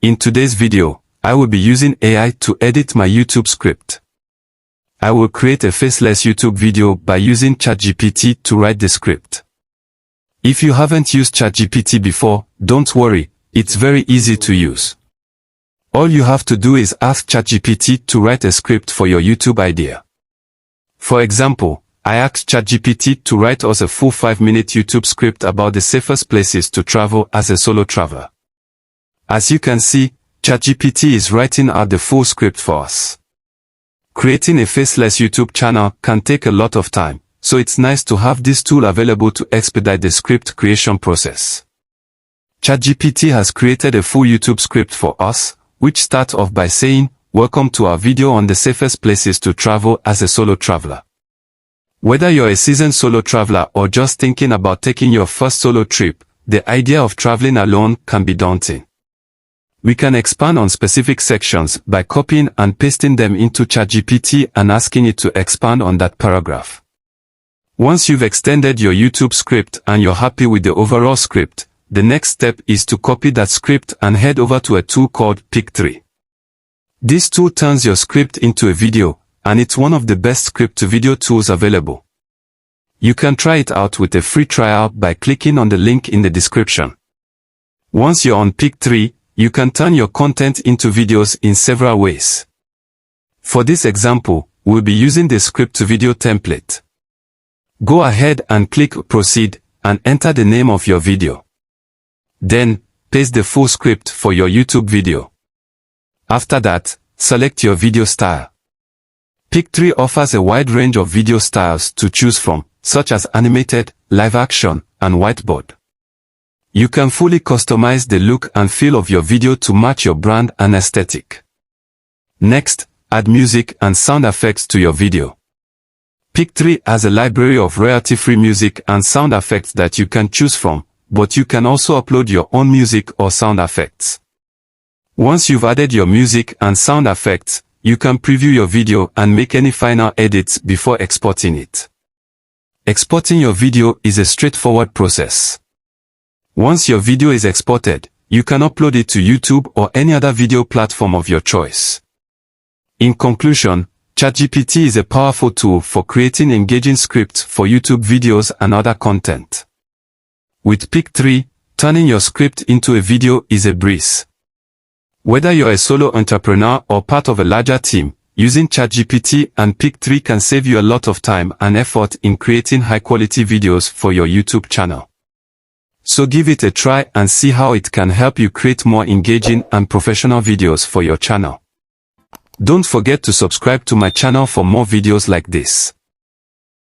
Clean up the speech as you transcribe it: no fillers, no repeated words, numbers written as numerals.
In today's video, I will be using AI to edit my YouTube script. I will create a faceless YouTube video by using ChatGPT to write the script. If you haven't used ChatGPT before, don't worry, it's very easy to use. All you have to do is ask ChatGPT to write a script for your YouTube idea. For example, I asked ChatGPT to write us a full 5-minute YouTube script about the safest places to travel as a solo traveler. As you can see, ChatGPT is writing out the full script for us. Creating a faceless YouTube channel can take a lot of time, so it's nice to have this tool available to expedite the script creation process. ChatGPT has created a full YouTube script for us, which starts off by saying, "Welcome to our video on the safest places to travel as a solo traveler." Whether you're a seasoned solo traveler or just thinking about taking your first solo trip, the idea of traveling alone can be daunting. We can expand on specific sections by copying and pasting them into ChatGPT and asking it to expand on that paragraph. Once you've extended your YouTube script and you're happy with the overall script, the next step is to copy that script and head over to a tool called Pick3. This tool turns your script into a video, and it's one of the best script-to-video tools available. You can try it out with a free trial by clicking on the link in the description. Once you're on Pick3, you can turn your content into videos in several ways. For this example, we'll be using the script-to-video template. Go ahead and click Proceed and enter the name of your video. Then, paste the full script for your YouTube video. After that, select your video style. Pick3 offers a wide range of video styles to choose from, such as animated, live action, and whiteboard. You can fully customize the look and feel of your video to match your brand and aesthetic. Next, add music and sound effects to your video. Pick3 has a library of royalty-free music and sound effects that you can choose from, but you can also upload your own music or sound effects. Once you've added your music and sound effects, you can preview your video and make any final edits before exporting it. Exporting your video is a straightforward process. Once your video is exported, you can upload it to YouTube or any other video platform of your choice. In conclusion, ChatGPT is a powerful tool for creating engaging scripts for YouTube videos and other content. With Pick3, turning your script into a video is a breeze. Whether you're a solo entrepreneur or part of a larger team, using ChatGPT and Pick3 can save you a lot of time and effort in creating high-quality videos for your YouTube channel. So give it a try and see how it can help you create more engaging and professional videos for your channel. Don't forget to subscribe to my channel for more videos like this.